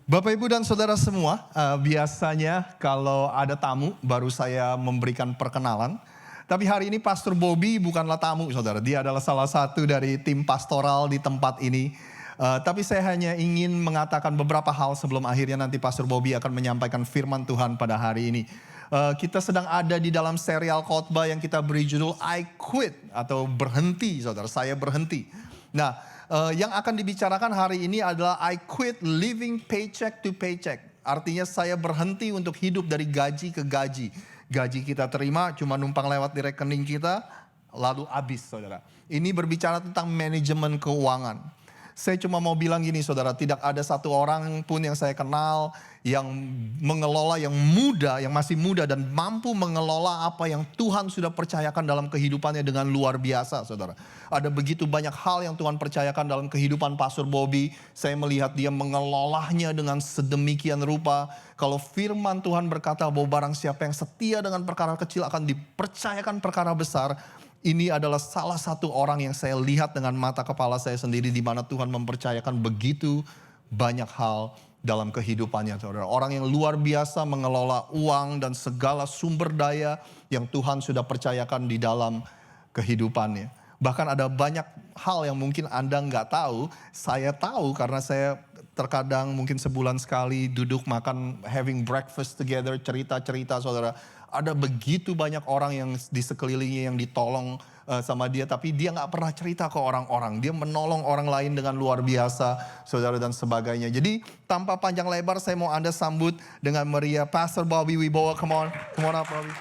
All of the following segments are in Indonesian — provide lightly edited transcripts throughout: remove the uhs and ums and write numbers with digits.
Bapak, Ibu, dan Saudara semua, biasanya kalau ada tamu baru saya memberikan perkenalan. Tapi hari ini Pastor Bobby bukanlah tamu, Saudara. Dia adalah salah satu dari tim pastoral di tempat ini. Tapi saya hanya ingin mengatakan beberapa hal sebelum akhirnya nanti Pastor Bobby akan menyampaikan firman Tuhan pada hari ini. Kita sedang ada di dalam serial khotbah yang kita beri judul I Quit atau berhenti, Saudara. Saya berhenti. Nah, yang akan dibicarakan hari ini adalah I quit living paycheck to paycheck. Artinya saya berhenti untuk hidup dari gaji ke gaji. Gaji kita terima cuma numpang lewat di rekening kita, lalu habis, Saudara. Ini berbicara tentang manajemen keuangan. Saya cuma mau bilang gini, Saudara, tidak ada satu orang pun yang saya kenal yang mengelola, yang muda, yang masih muda dan mampu mengelola apa yang Tuhan sudah percayakan dalam kehidupannya dengan luar biasa, Saudara. Ada begitu banyak hal yang Tuhan percayakan dalam kehidupan Pastor Bobby. Saya melihat dia mengelolanya dengan sedemikian rupa. Kalau firman Tuhan berkata bahwa barang siapa yang setia dengan perkara kecil akan dipercayakan perkara besar. Ini adalah salah satu orang yang saya lihat dengan mata kepala saya sendiri di mana Tuhan mempercayakan begitu banyak hal dalam kehidupannya, Saudara. Orang yang luar biasa mengelola uang dan segala sumber daya yang Tuhan sudah percayakan di dalam kehidupannya. Bahkan ada banyak hal yang mungkin Anda nggak tahu, saya tahu karena saya terkadang mungkin sebulan sekali duduk makan, having breakfast together, cerita-cerita, Saudara. Ada begitu banyak orang yang di sekelilingnya yang ditolong sama dia, tapi dia nggak pernah cerita ke orang-orang. Dia menolong orang lain dengan luar biasa, Saudara, dan sebagainya. Jadi tanpa panjang lebar saya mau Anda sambut dengan meriah Pastor Bobby Wibowo. Come on up, Bobby.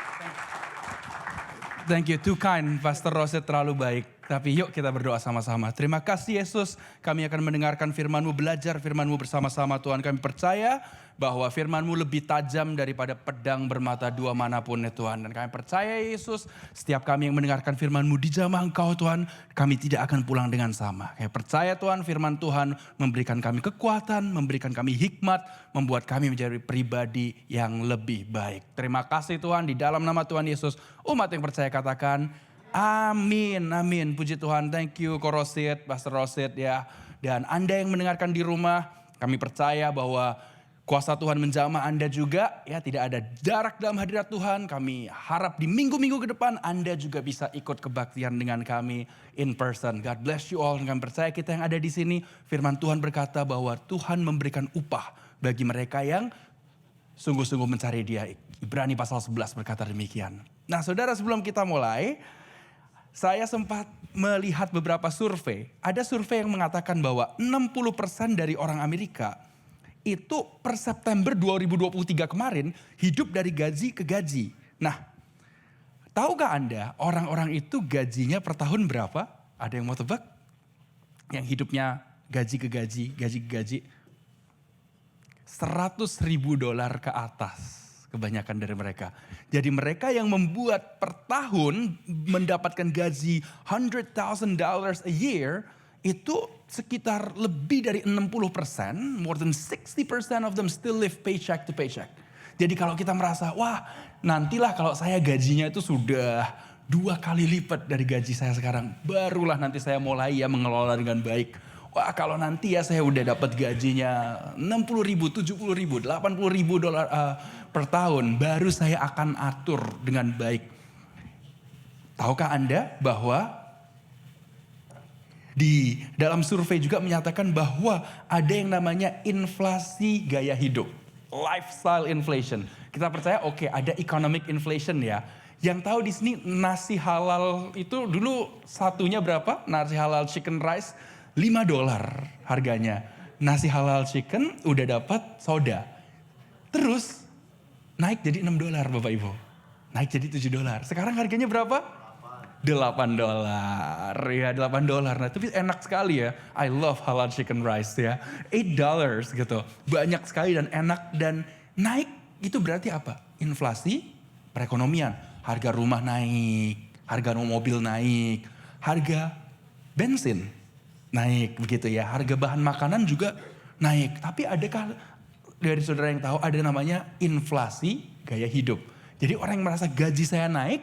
Thank you, too kind, Pastor Roset, terlalu baik. Tapi yuk kita berdoa sama-sama. Terima kasih Yesus, kami akan mendengarkan firman-Mu, belajar firman-Mu bersama-sama Tuhan. Kami percaya bahwa firman-Mu lebih tajam daripada pedang bermata dua manapun ya Tuhan. Dan kami percaya Yesus, setiap kami yang mendengarkan firman-Mu di jamah Engkau Tuhan, kami tidak akan pulang dengan sama. Kami percaya Tuhan, firman Tuhan memberikan kami kekuatan, memberikan kami hikmat, membuat kami menjadi pribadi yang lebih baik. Terima kasih Tuhan, di dalam nama Tuhan Yesus, umat yang percaya katakan, amin, amin. Puji Tuhan, thank you Ko Rosit, Pastor Rosit ya. Dan Anda yang mendengarkan di rumah, kami percaya bahwa kuasa Tuhan menjamah Anda juga. Ya, tidak ada jarak dalam hadirat Tuhan. Kami harap di minggu-minggu ke depan Anda juga bisa ikut kebaktian dengan kami in person. God bless you all. Dan kami percaya kita yang ada di sini, firman Tuhan berkata bahwa Tuhan memberikan upah bagi mereka yang sungguh-sungguh mencari Dia. Ibrani pasal 11 berkata demikian. Nah, Saudara, sebelum kita mulai, saya sempat melihat beberapa survei. Ada survei yang mengatakan bahwa 60% dari orang Amerika itu per September 2023 kemarin hidup dari gaji ke gaji. Nah, tahukah Anda orang-orang itu gajinya per tahun berapa? Ada yang mau tebak? Yang hidupnya gaji ke gaji, gaji ke gaji. $100.000 ke atas. Kebanyakan dari mereka. Jadi mereka yang membuat per tahun mendapatkan gaji $100,000 a year itu sekitar lebih dari 60%, more than 60% of them still live paycheck to paycheck. Jadi kalau kita merasa, wah nantilah kalau saya gajinya itu sudah 2 kali lipat dari gaji saya sekarang, barulah nanti saya mulai ya mengelola dengan baik. Wah kalau nanti ya saya udah dapat gajinya $60.000, $70.000, $80.000 per tahun, baru saya akan atur dengan baik. Tahukah Anda bahwa di dalam survei juga menyatakan bahwa ada yang namanya inflasi gaya hidup. Lifestyle inflation. Kita percaya oke, ada economic inflation ya. Yang tahu di sini nasi halal itu dulu satunya berapa? Nasi halal chicken rice $5 harganya. Nasi halal chicken udah dapat soda. Terus naik jadi $6 Bapak Ibu. Naik jadi $7. Sekarang harganya berapa? $8. Ya $8. Nah tapi enak sekali ya. I love halal chicken rice ya. $8 gitu. Banyak sekali dan enak dan naik itu berarti apa? Inflasi perekonomian. Harga rumah naik. Harga mobil naik. Harga bensin naik begitu ya. Harga bahan makanan juga naik. Tapi adakah dari saudara yang tahu ada namanya inflasi gaya hidup. Jadi orang yang merasa gaji saya naik,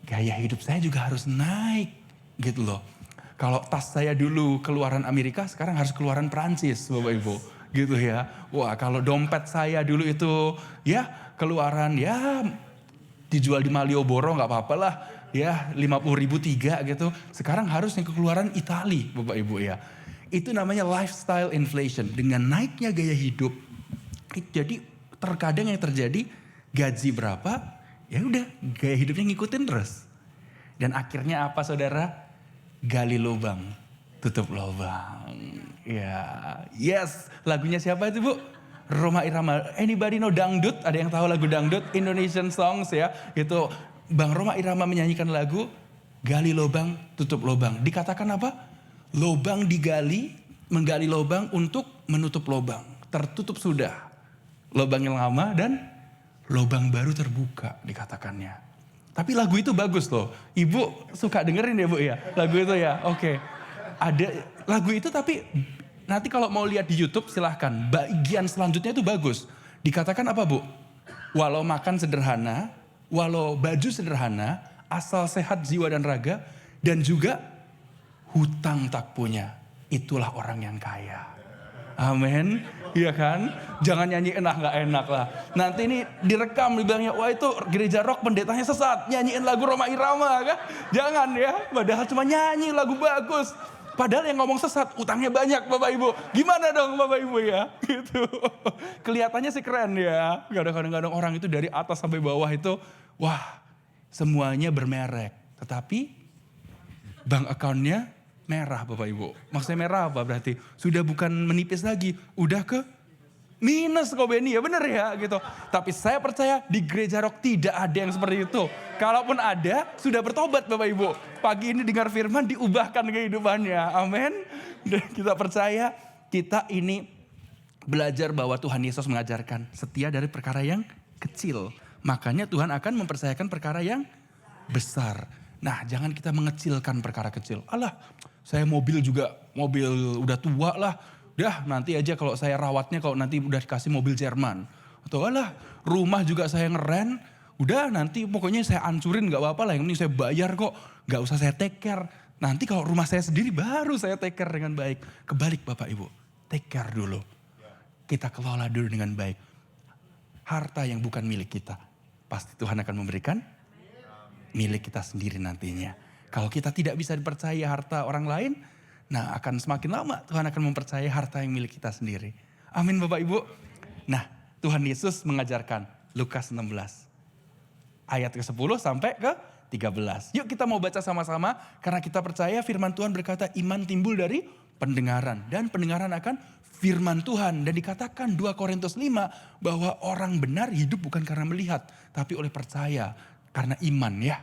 gaya hidup saya juga harus naik gitu loh. Kalau tas saya dulu keluaran Amerika, sekarang harus keluaran Perancis Bapak Ibu. gitu ya. Wah kalau dompet saya dulu itu ya keluaran ya dijual di Malioboro nggak apa-apa lah. Ya 50.000 3 gitu. Sekarang harus yang keluaran Itali Bapak Ibu ya. Itu namanya lifestyle inflation. Dengan naiknya gaya hidup. Jadi terkadang yang terjadi gaji berapa ya udah gaya hidupnya ngikutin terus. Dan akhirnya apa saudara? Gali lubang, tutup lubang. Ya, yes. Lagunya siapa itu Bu? Roma Irama. Anybody know dangdut? Ada yang tahu lagu dangdut? Indonesian songs ya. Itu Bang Roma Irama menyanyikan lagu gali lubang, tutup lubang. Dikatakan apa? Lubang digali, menggali lubang untuk menutup lubang. Tertutup sudah lubang yang lama dan lubang baru terbuka dikatakannya. Tapi lagu itu bagus loh. Ibu suka dengerin ya Bu ya? Lagu itu ya, oke. Ada lagu itu tapi nanti kalau mau lihat di YouTube silahkan. Bagian selanjutnya itu bagus. Dikatakan apa Bu? Walau makan sederhana, walau baju sederhana, asal sehat jiwa dan raga, dan juga hutang tak punya. Itulah orang yang kaya. Amin. Iya kan? Jangan nyanyi enak gak enak lah. Nanti ini direkam dibilangnya, wah itu gereja rock pendetanya sesat. Nyanyiin lagu Roma Irama kan? Jangan ya. Padahal cuma nyanyi lagu bagus. Padahal yang ngomong sesat, utangnya banyak Bapak Ibu. Gimana dong Bapak Ibu ya? Gitu. Kelihatannya sih keren ya. Kadang-kadang orang itu dari atas sampai bawah itu, wah semuanya bermerek. Tetapi bank account-nya merah Bapak Ibu. Maksudnya merah apa berarti? Sudah bukan menipis lagi, udah ke minus kok Benny ya bener ya gitu. Tapi saya percaya di gereja rock tidak ada yang seperti itu. Kalaupun ada sudah bertobat Bapak Ibu. Pagi ini dengar firman diubahkan kehidupannya. Amin. Dan kita percaya kita ini belajar bahwa Tuhan Yesus mengajarkan setia dari perkara yang kecil. Makanya Tuhan akan mempercayakan perkara yang besar. Nah jangan kita mengecilkan perkara kecil. Alah saya mobil udah tua lah. Dah nanti aja kalau saya rawatnya kalau nanti udah dikasih mobil Jerman. Atau alah rumah juga saya ngeren. Udah nanti pokoknya saya ancurin gak apa-apa lah. Yang penting saya bayar kok. Gak usah saya take care. Nanti kalau rumah saya sendiri baru saya take care dengan baik. Kebalik Bapak Ibu. Take care dulu. Kita kelola dulu dengan baik. Harta yang bukan milik kita. Pasti Tuhan akan memberikan milik kita sendiri nantinya. Kalau kita tidak bisa dipercaya harta orang lain. Nah akan semakin lama Tuhan akan mempercayai harta yang milik kita sendiri. Amin Bapak Ibu. Nah Tuhan Yesus mengajarkan Lukas 16. Ayat ke-10 sampai ke 13. Yuk kita mau baca sama-sama. Karena kita percaya firman Tuhan berkata iman timbul dari pendengaran. Dan pendengaran akan firman Tuhan. Dan dikatakan 2 Korintus 5 bahwa orang benar hidup bukan karena melihat. Tapi oleh percaya karena iman ya.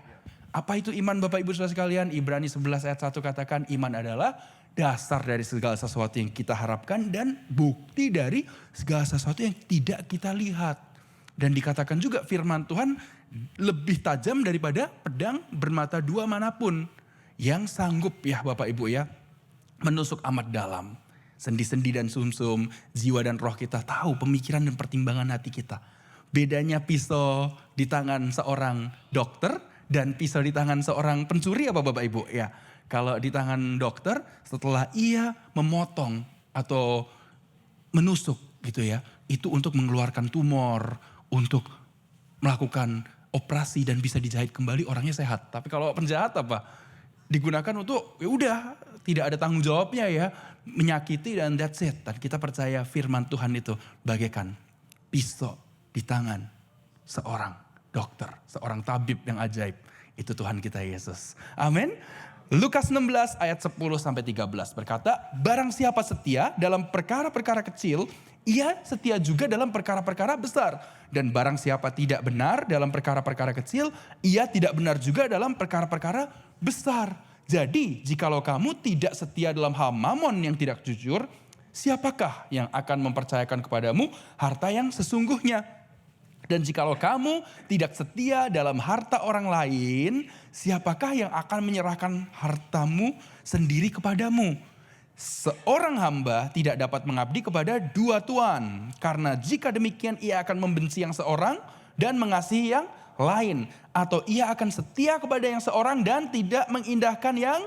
Apa itu iman Bapak Ibu Saudara sekalian? Ibrani 11 ayat 1 katakan iman adalah dasar dari segala sesuatu yang kita harapkan dan bukti dari segala sesuatu yang tidak kita lihat. Dan dikatakan juga firman Tuhan lebih tajam daripada pedang bermata dua manapun. Yang sanggup ya Bapak Ibu ya menusuk amat dalam. Sendi-sendi dan sumsum, jiwa dan roh kita tahu pemikiran dan pertimbangan hati kita. Bedanya pisau di tangan seorang dokter dan pisau di tangan seorang pencuri apa Bapak Ibu? Ya, kalau di tangan dokter setelah ia memotong atau menusuk gitu ya, itu untuk mengeluarkan tumor, untuk melakukan operasi dan bisa dijahit kembali orangnya sehat. Tapi kalau penjahat apa? Digunakan untuk ya udah tidak ada tanggung jawabnya ya, menyakiti dan that's it. Dan kita percaya firman Tuhan itu bagaikan pisau di tangan seorang dokter, seorang tabib yang ajaib. Itu Tuhan kita Yesus. Amin. Lukas 16 ayat 10 sampai 13 berkata, barang siapa setia dalam perkara-perkara kecil, ia setia juga dalam perkara-perkara besar. Dan barang siapa tidak benar dalam perkara-perkara kecil, ia tidak benar juga dalam perkara-perkara besar. Jadi, jikalau kamu tidak setia dalam hal mamon yang tidak jujur, siapakah yang akan mempercayakan kepadamu harta yang sesungguhnya? Dan jikalau kamu tidak setia dalam harta orang lain, siapakah yang akan menyerahkan hartamu sendiri kepadamu? Seorang hamba tidak dapat mengabdi kepada dua tuan. Karena jika demikian ia akan membenci yang seorang dan mengasihi yang lain. Atau ia akan setia kepada yang seorang dan tidak mengindahkan yang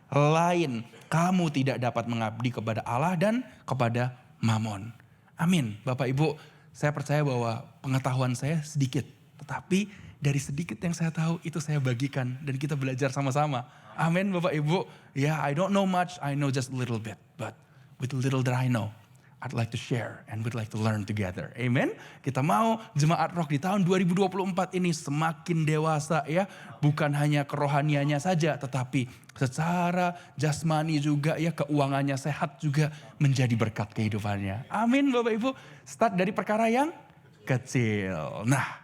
lain. Kamu tidak dapat mengabdi kepada Allah dan kepada Mamon. Amin. Bapak Ibu, saya percaya bahwa pengetahuan saya sedikit. Tetapi dari sedikit yang saya tahu itu saya bagikan dan kita belajar sama-sama. Amin Bapak Ibu. Ya, I don't know much, I know just a little bit. But with the little that I know, I'd like to share and we'd like to learn together. Amen. Kita mau Jemaat Rock di tahun 2024 ini semakin dewasa ya. Bukan hanya kerohaniannya saja, tetapi secara jasmani juga ya, keuangannya sehat juga menjadi berkat kehidupannya. Amin Bapak Ibu. Start dari perkara yang kecil. Nah,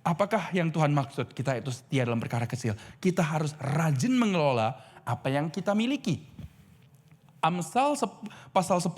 apakah yang Tuhan maksud kita itu setia dalam perkara kecil? Kita harus rajin mengelola apa yang kita miliki. Amsal pasal 10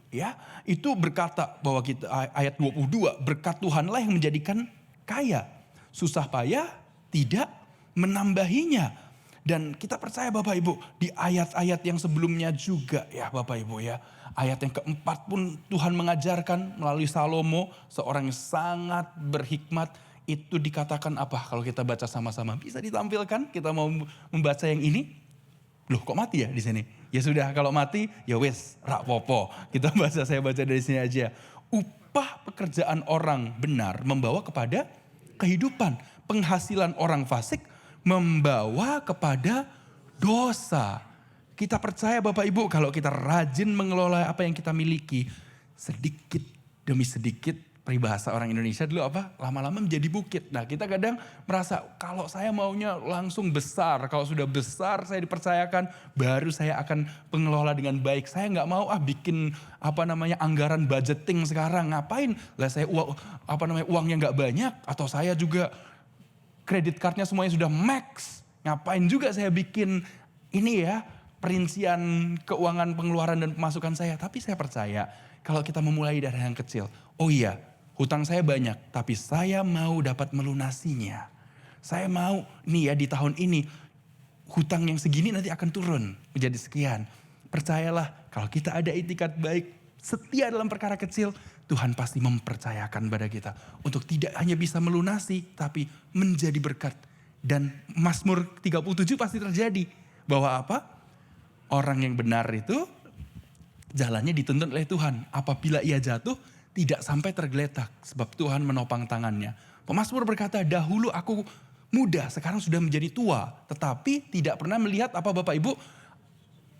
ya, itu berkata bahwa kita ayat 22, berkat Tuhanlah yang menjadikan kaya. Susah payah tidak menambahinya. Dan kita percaya Bapak Ibu, di ayat-ayat yang sebelumnya juga ya Bapak Ibu ya. Ayat yang keempat pun Tuhan mengajarkan melalui Salomo, seorang yang sangat berhikmat. Itu dikatakan apa kalau kita baca sama-sama? Bisa ditampilkan, kita mau membaca yang ini. Loh kok mati ya di sini? Ya sudah, kalau mati ya wes rak popo. Kita saya baca dari sini aja. Upah pekerjaan orang benar membawa kepada kehidupan. Penghasilan orang fasik membawa kepada dosa. Kita percaya Bapak Ibu kalau kita rajin mengelola apa yang kita miliki, sedikit demi sedikit, peribahasa orang Indonesia dulu apa? Lama-lama menjadi bukit. Nah kita kadang merasa kalau saya maunya langsung besar. Kalau sudah besar saya dipercayakan baru saya akan pengelola dengan baik. Saya nggak mau bikin anggaran budgeting sekarang. Ngapain? Lah saya uangnya nggak banyak. Atau saya juga kredit cardnya semuanya sudah max. Ngapain juga saya bikin ini ya perincian keuangan pengeluaran dan pemasukan saya. Tapi saya percaya kalau kita memulai dari yang kecil. Oh iya, hutang saya banyak, tapi saya mau dapat melunasinya. Saya mau nih ya di tahun ini, hutang yang segini nanti akan turun menjadi sekian. Percayalah kalau kita ada itikat baik, setia dalam perkara kecil, Tuhan pasti mempercayakan pada kita. Untuk tidak hanya bisa melunasi, tapi menjadi berkat. Dan Mazmur 37 pasti terjadi. Bahwa apa? Orang yang benar itu jalannya dituntun oleh Tuhan. Apabila ia jatuh, tidak sampai tergeletak sebab Tuhan menopang tangannya. Pemazmur berkata, dahulu aku muda, sekarang sudah menjadi tua. Tetapi tidak pernah melihat apa Bapak Ibu,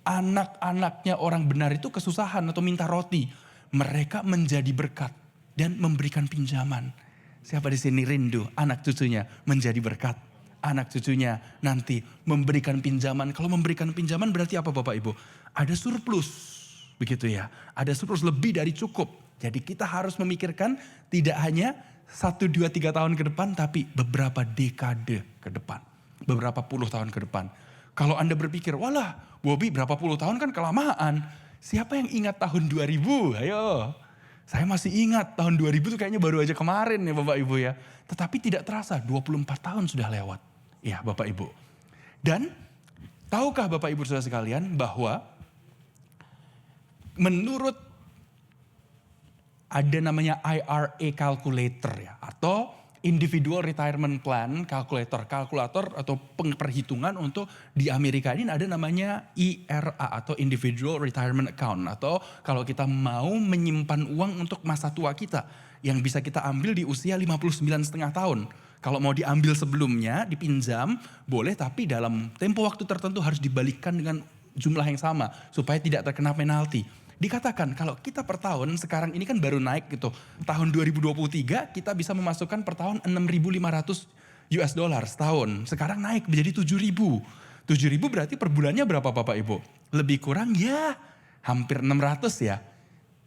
anak-anaknya orang benar itu kesusahan atau minta roti. Mereka menjadi berkat dan memberikan pinjaman. Siapa di sini rindu anak cucunya menjadi berkat? Anak cucunya nanti memberikan pinjaman. Kalau memberikan pinjaman berarti apa Bapak Ibu? Ada surplus, begitu ya. Ada surplus lebih dari cukup. Jadi kita harus memikirkan tidak hanya 1, 2, 3 tahun ke depan, tapi beberapa dekade ke depan. Beberapa puluh tahun ke depan. Kalau Anda berpikir, walah Bobby berapa puluh tahun kan kelamaan. Siapa yang ingat tahun 2000? Ayo. Saya masih ingat tahun 2000 itu kayaknya baru aja kemarin ya Bapak Ibu ya. Tetapi tidak terasa 24 tahun sudah lewat. Ya Bapak Ibu. Dan tahukah Bapak Ibu saudara sekalian bahwa menurut ada namanya IRA calculator ya, atau Individual Retirement Plan Calculator. Kalkulator atau perhitungan untuk di Amerika ini ada namanya IRA atau Individual Retirement Account. Atau kalau kita mau menyimpan uang untuk masa tua kita yang bisa kita ambil di usia 59,5 tahun. Kalau mau diambil sebelumnya, dipinjam boleh, tapi dalam tempo waktu tertentu harus dibalikkan dengan jumlah yang sama supaya tidak terkena penalti. Dikatakan kalau kita per tahun sekarang ini kan baru naik gitu. Tahun 2023 kita bisa memasukkan per tahun 6.500 US dollar setahun. Sekarang naik menjadi 7.000. 7.000 berarti per bulannya berapa Bapak Ibu? Lebih kurang ya hampir 600 ya.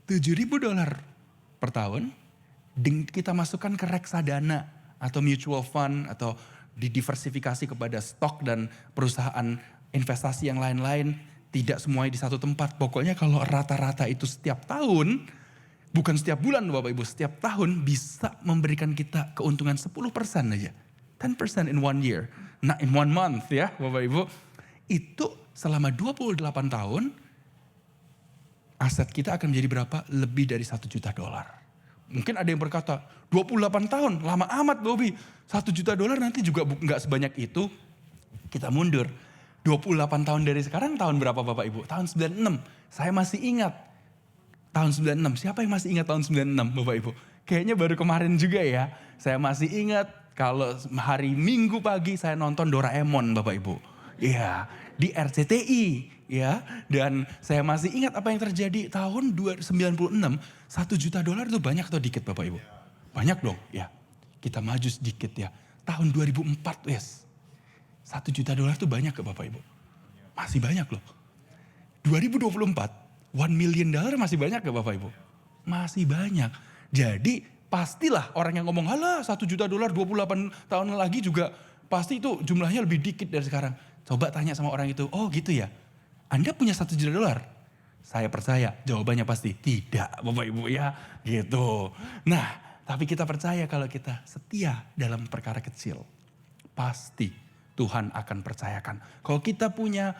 7.000 dolar per tahun kita masukkan ke reksadana atau mutual fund atau didiversifikasi kepada stok dan perusahaan investasi yang lain-lain. Tidak semuanya di satu tempat. Pokoknya kalau rata-rata itu setiap tahun, bukan setiap bulan Bapak Ibu, setiap tahun bisa memberikan kita keuntungan 10% aja. 10% in 1 year. Not in 1 month ya Bapak Ibu. Itu selama 28 tahun, aset kita akan menjadi berapa? Lebih dari 1 juta dolar. Mungkin ada yang berkata, 28 tahun lama amat Bobby. 1 juta dolar nanti juga gak sebanyak itu. Kita mundur. 28 tahun dari sekarang tahun berapa Bapak Ibu? Tahun 96. Saya masih ingat. Tahun 96, siapa yang masih ingat tahun 96 Bapak Ibu? Kayaknya baru kemarin juga ya. Saya masih ingat kalau hari Minggu pagi saya nonton Doraemon Bapak Ibu. Iya, di RCTI ya. Dan saya masih ingat apa yang terjadi tahun 96, $1 juta itu banyak atau dikit Bapak Ibu? Banyak dong ya. Kita maju sedikit ya. Tahun 2004 yes. $1 juta itu banyak ke Bapak Ibu? Masih banyak loh. 2024, $1 million masih banyak gak Bapak Ibu? Masih banyak. Jadi pastilah orang yang ngomong, halah $1 juta 28 tahun lagi juga pasti itu jumlahnya lebih dikit dari sekarang. Coba tanya sama orang itu, oh gitu ya? Anda punya $1 juta? Saya percaya jawabannya pasti tidak Bapak Ibu ya. Gitu. Nah tapi kita percaya kalau kita setia dalam perkara kecil. Pasti Tuhan akan percayakan. Kalau kita punya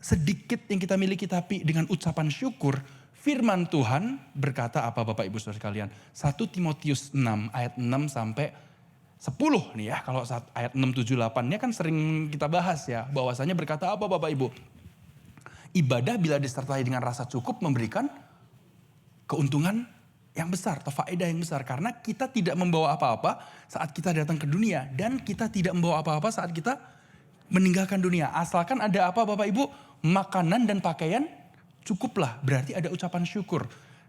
sedikit yang kita miliki tapi dengan ucapan syukur, firman Tuhan berkata apa Bapak Ibu Saudara sekalian? 1 Timotius 6 ayat 6 sampai 10 nih ya. Kalau ayat 6, 7, 8-nya kan sering kita bahas ya. Bahwasanya berkata apa Bapak Ibu? Ibadah bila disertai dengan rasa cukup memberikan keuntungan yang besar atau faedah yang besar. Karena kita tidak membawa apa-apa saat kita datang ke dunia. Dan kita tidak membawa apa-apa saat kita meninggalkan dunia. Asalkan ada apa Bapak Ibu? Makanan dan pakaian cukuplah. Berarti ada ucapan syukur.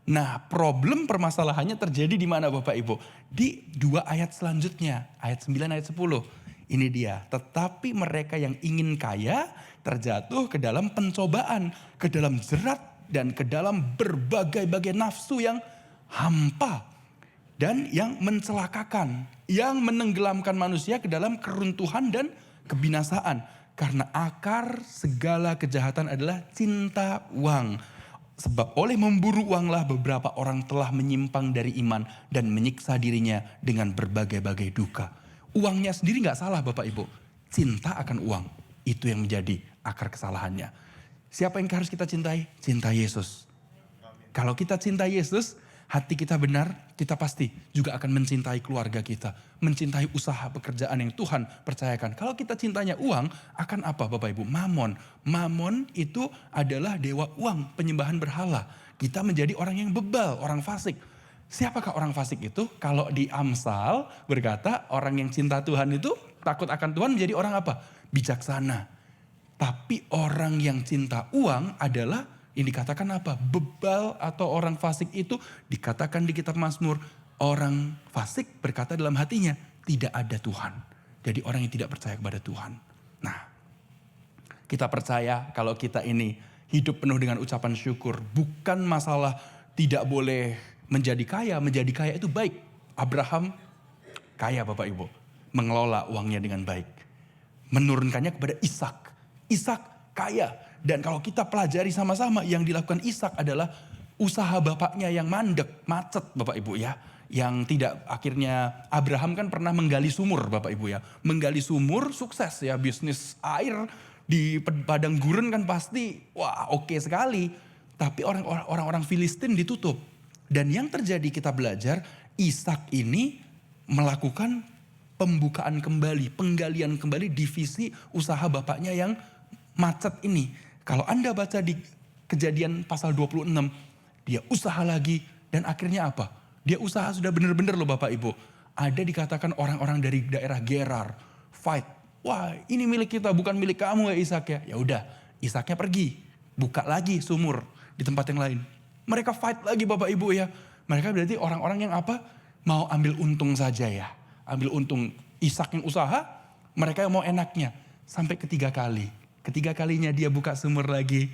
Nah problem permasalahannya terjadi di mana Bapak Ibu? Di 2 ayat selanjutnya. Ayat 9, ayat 10. Ini dia. Tetapi mereka yang ingin kaya terjatuh ke dalam pencobaan. Ke dalam jerat dan ke dalam berbagai-bagai nafsu yang hampa. Dan yang mencelakakan. Yang menenggelamkan manusia ke dalam keruntuhan dan kebinasaan. Karena akar segala kejahatan adalah cinta uang. Sebab oleh memburu uanglah beberapa orang telah menyimpang dari iman dan menyiksa dirinya dengan berbagai-bagai duka. Uangnya sendiri gak salah Bapak Ibu. Cinta akan uang. Itu yang menjadi akar kesalahannya. Siapa yang harus kita cintai? Cinta Yesus. Kalau kita cinta Yesus, hati kita benar, kita pasti juga akan mencintai keluarga kita. Mencintai usaha pekerjaan yang Tuhan percayakan. Kalau kita cintanya uang, akan apa Bapak Ibu? Mamon. Mamon itu adalah dewa uang, penyembahan berhala. Kita menjadi orang yang bebal, orang fasik. Siapakah orang fasik itu? Kalau di Amsal berkata orang yang cinta Tuhan itu takut akan Tuhan menjadi orang apa? Bijaksana. Tapi orang yang cinta uang adalah yang dikatakan apa? Bebal atau orang fasik itu dikatakan di kitab Mazmur. Orang fasik berkata dalam hatinya, tidak ada Tuhan. Jadi orang yang tidak percaya kepada Tuhan. Nah, kita percaya kalau kita ini hidup penuh dengan ucapan syukur. Bukan masalah tidak boleh menjadi kaya itu baik. Abraham kaya Bapak Ibu. Mengelola uangnya dengan baik. Menurunkannya kepada Ishak. Ishak kaya. Dan kalau kita pelajari sama-sama yang dilakukan Ishak adalah usaha bapaknya yang mandek, macet Bapak Ibu ya. Yang tidak akhirnya Abraham kan pernah menggali sumur Bapak Ibu ya. Menggali sumur sukses ya, bisnis air di padang gurun kan pasti wah oke sekali. Tapi orang-orang Filistin ditutup. Dan yang terjadi kita belajar Ishak ini melakukan pembukaan kembali, penggalian kembali divisi usaha bapaknya yang macet ini. Kalau Anda baca di Kejadian pasal 26, dia usaha lagi dan akhirnya apa? Dia usaha sudah benar-benar loh Bapak Ibu. Ada dikatakan orang-orang dari daerah Gerar, fight. Wah ini milik kita bukan milik kamu ya Ishak ya. Ya udah, Ishaknya pergi, buka lagi sumur di tempat yang lain. Mereka fight lagi Bapak Ibu ya. Mereka berarti orang-orang yang apa? Mau ambil untung saja ya. Ambil untung. Ishak yang usaha, mereka yang mau enaknya. Sampai ketiga kali. Ketiga kalinya dia buka sumur lagi.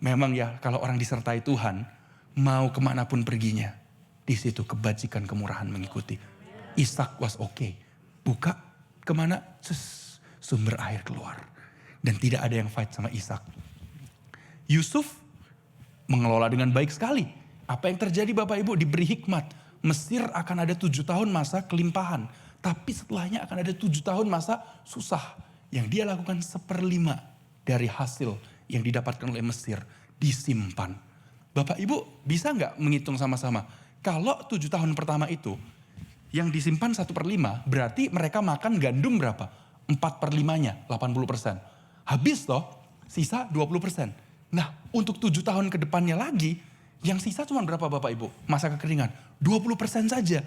Memang ya kalau orang disertai Tuhan, mau kemanapun perginya. Di situ kebajikan kemurahan mengikuti. Ishak was okay. Buka kemana? Sumber air keluar. Dan tidak ada yang fight sama Ishak. Yusuf mengelola dengan baik sekali. Apa yang terjadi Bapak Ibu? Diberi hikmat. Mesir akan ada 7 tahun masa kelimpahan. Tapi setelahnya akan ada 7 tahun masa susah. Yang dia lakukan 1/5 dari hasil yang didapatkan oleh Mesir disimpan. Bapak Ibu bisa nggak menghitung sama-sama? Kalau 7 tahun pertama itu yang disimpan 1/5 berarti mereka makan gandum berapa? 4/5-nya 80%. Habis toh sisa 20%. Nah untuk 7 tahun ke depannya lagi Yang sisa cuma berapa Bapak Ibu? Masa kekeringan, 20% saja.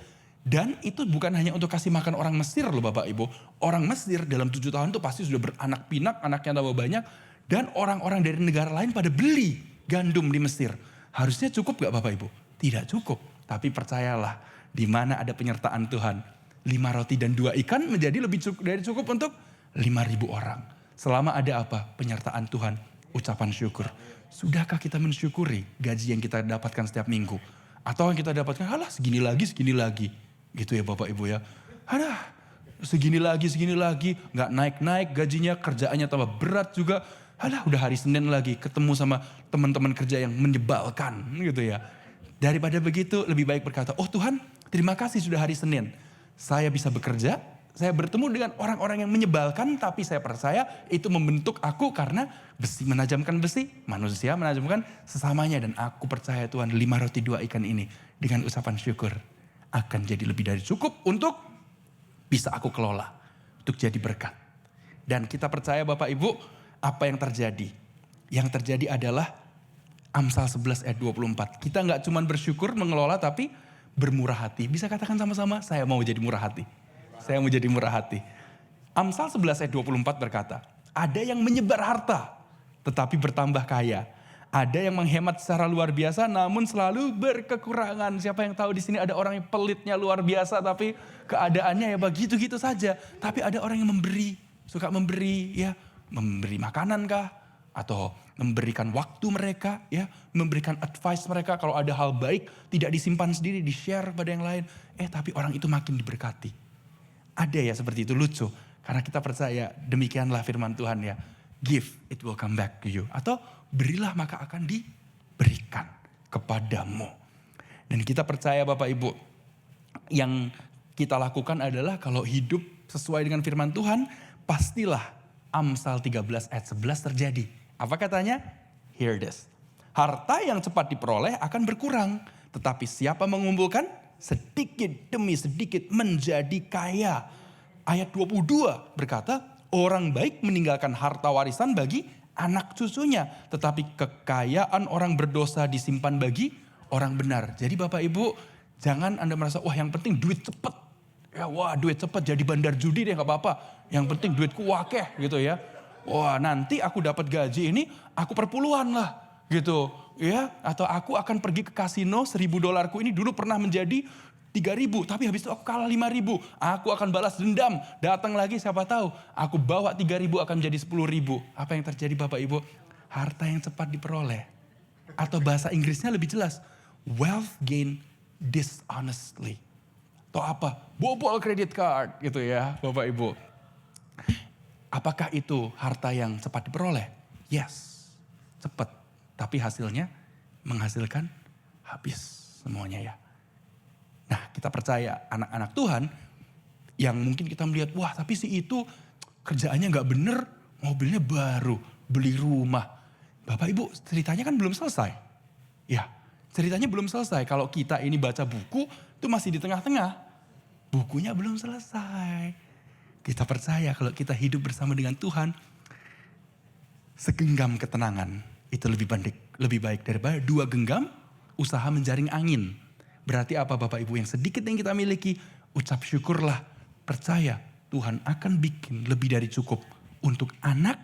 Dan itu bukan hanya untuk kasih makan orang Mesir loh Bapak Ibu. Orang Mesir dalam 7 tahun itu pasti sudah beranak pinak, anaknya tambah banyak. Dan orang-orang dari negara lain pada beli gandum di Mesir. Harusnya cukup gak Bapak Ibu? Tidak cukup. Tapi percayalah, di mana ada penyertaan Tuhan, 5 roti dan 2 ikan menjadi lebih cukup dari cukup untuk 5.000 orang. Selama ada apa? Penyertaan Tuhan, ucapan syukur. Sudahkah kita mensyukuri gaji yang kita dapatkan setiap minggu? Atau yang kita dapatkan, alah segini lagi. Gitu ya Bapak Ibu ya. Aduh, segini lagi. Gak naik-naik gajinya, kerjaannya tambah berat juga. Aduh, udah hari Senin lagi ketemu sama teman-teman kerja yang menyebalkan gitu ya. Daripada begitu lebih baik berkata, oh Tuhan terima kasih sudah hari Senin. Saya bisa bekerja, saya bertemu dengan orang-orang yang menyebalkan. Tapi saya percaya itu membentuk aku karena besi menajamkan besi, manusia menajamkan sesamanya. Dan aku percaya Tuhan 5 roti 2 ikan ini dengan ucapan syukur akan jadi lebih dari cukup untuk bisa aku kelola. Untuk jadi berkat. Dan kita percaya Bapak Ibu apa yang terjadi. Yang terjadi adalah Amsal 11 ayat 24. Kita gak cuma bersyukur mengelola tapi bermurah hati. Bisa katakan sama-sama saya mau jadi murah hati. Saya mau jadi murah hati. Amsal 11 ayat 24 berkata. Ada yang menyebar harta tetapi bertambah kaya. Ada yang menghemat secara luar biasa namun selalu berkekurangan. Siapa yang tahu di sini ada orang yang pelitnya luar biasa tapi keadaannya ya begitu-gitu saja. Tapi ada orang yang memberi, suka memberi ya, memberi makanan kah? Atau memberikan waktu mereka ya, memberikan advice mereka kalau ada hal baik tidak disimpan sendiri, di-share pada yang lain. Tapi orang itu makin diberkati. Ada ya seperti itu, lucu. Karena kita percaya demikianlah firman Tuhan ya. Give, it will come back to you. Atau berilah maka akan diberikan kepadamu. Dan kita percaya Bapak Ibu, yang kita lakukan adalah kalau hidup sesuai dengan firman Tuhan, pastilah Amsal 13 ayat 11 terjadi. Apa katanya? Hear this. Harta yang cepat diperoleh akan berkurang. Tetapi siapa mengumpulkan sedikit demi sedikit menjadi kaya. Ayat 22 berkata, orang baik meninggalkan harta warisan bagi anak cucunya. Tetapi kekayaan orang berdosa disimpan bagi orang benar. Jadi Bapak Ibu, jangan Anda merasa, wah yang penting duit cepet. Ya wah duit cepet jadi bandar judi deh gak apa-apa. Yang penting duitku wakeh gitu ya. Wah nanti aku dapat gaji ini aku perpuluhan lah gitu ya. Atau aku akan pergi ke kasino, $1.000 ini dulu pernah menjadi 3.000 tapi habis itu aku kalah 5.000. Aku akan balas dendam, datang lagi siapa tahu aku bawa 3.000 akan menjadi 10.000. Apa yang terjadi Bapak Ibu? Harta yang cepat diperoleh. Atau bahasa Inggrisnya lebih jelas, wealth gain dishonestly. Atau apa? Bobol kredit card gitu ya Bapak Ibu. Apakah itu harta yang cepat diperoleh? Yes, cepat. Tapi hasilnya menghasilkan habis semuanya ya. Nah kita percaya anak-anak Tuhan yang mungkin kita melihat, wah tapi si itu kerjaannya gak bener, mobilnya baru, beli rumah. Bapak Ibu ceritanya kan belum selesai. Ya ceritanya belum selesai. Kalau kita ini baca buku itu masih di tengah-tengah. Bukunya belum selesai. Kita percaya kalau kita hidup bersama dengan Tuhan, segenggam ketenangan itu lebih baik daripada 2 genggam usaha menjaring angin. Berarti apa Bapak Ibu, yang sedikit yang kita miliki, ucap syukurlah. Percaya Tuhan akan bikin lebih dari cukup untuk anak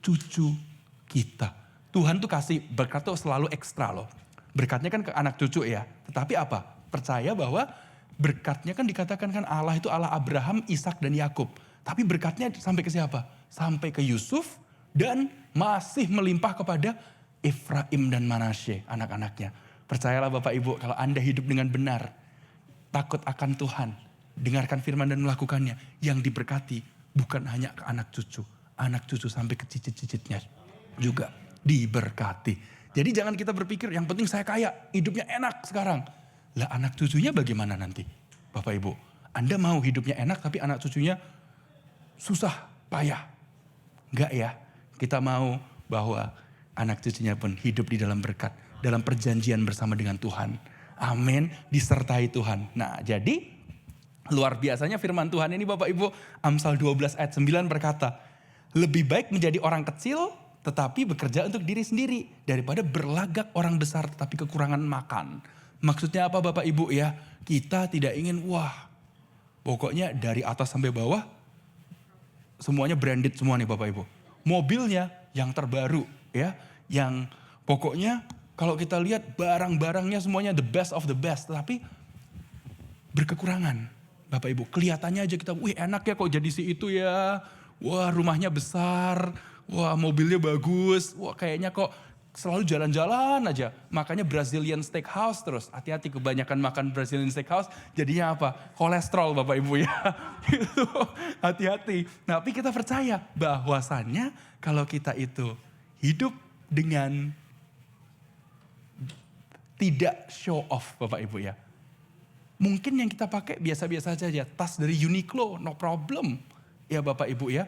cucu kita. Tuhan tuh kasih berkat tuh selalu ekstra loh. Berkatnya kan ke anak cucu ya. Tetapi apa? Percaya bahwa berkatnya kan dikatakan kan Allah itu Allah Abraham, Ishak dan Yakub. Tapi berkatnya sampai ke siapa? Sampai ke Yusuf dan masih melimpah kepada Efraim dan Manasye, anak-anaknya. Percayalah Bapak Ibu, kalau Anda hidup dengan benar, takut akan Tuhan, dengarkan firman dan melakukannya, yang diberkati bukan hanya ke anak cucu sampai ke cicit-cicitnya juga diberkati. Jadi jangan kita berpikir yang penting saya kaya, hidupnya enak sekarang. Lah anak cucunya bagaimana nanti Bapak Ibu? Anda mau hidupnya enak tapi anak cucunya susah, payah. Enggak ya, kita mau bahwa anak cucunya pun hidup di dalam berkat, dalam perjanjian bersama dengan Tuhan. Amin, disertai Tuhan. Nah jadi luar biasanya firman Tuhan ini Bapak Ibu. Amsal 12 ayat 9 berkata, lebih baik menjadi orang kecil tetapi bekerja untuk diri sendiri. Daripada berlagak orang besar tetapi kekurangan makan. Maksudnya apa Bapak Ibu ya? Kita tidak ingin pokoknya dari atas sampai bawah semuanya branded semua nih Bapak Ibu. Mobilnya yang terbaru ya. Yang pokoknya kalau kita lihat barang-barangnya semuanya the best of the best. Tapi berkekurangan Bapak Ibu. Kelihatannya aja kita, enak ya kok jadi si itu ya. Wah rumahnya besar, wah mobilnya bagus, wah kayaknya kok selalu jalan-jalan aja. Makanya Brazilian Steakhouse terus. Hati-hati kebanyakan makan Brazilian Steakhouse jadinya apa? Kolesterol Bapak Ibu ya. Gitu. Hati-hati. Tapi kita percaya bahwasannya kalau kita itu hidup dengan tidak show off Bapak Ibu ya. Mungkin yang kita pakai biasa-biasa saja. Tas dari Uniqlo, no problem. Ya Bapak Ibu ya.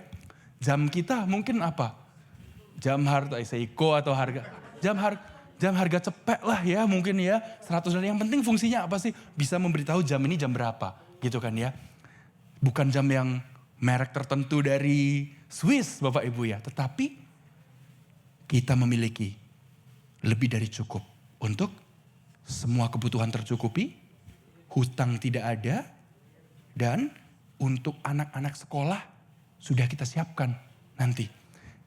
Jam kita mungkin apa? Jam harga Seiko atau jam harga cepek lah ya mungkin ya. 100 dan yang penting fungsinya apa sih? Bisa memberitahu jam ini jam berapa gitu kan ya. Bukan jam yang merek tertentu dari Swiss Bapak Ibu ya. Tetapi kita memiliki lebih dari cukup untuk semua kebutuhan tercukupi. Hutang tidak ada. Dan untuk anak-anak sekolah sudah kita siapkan nanti.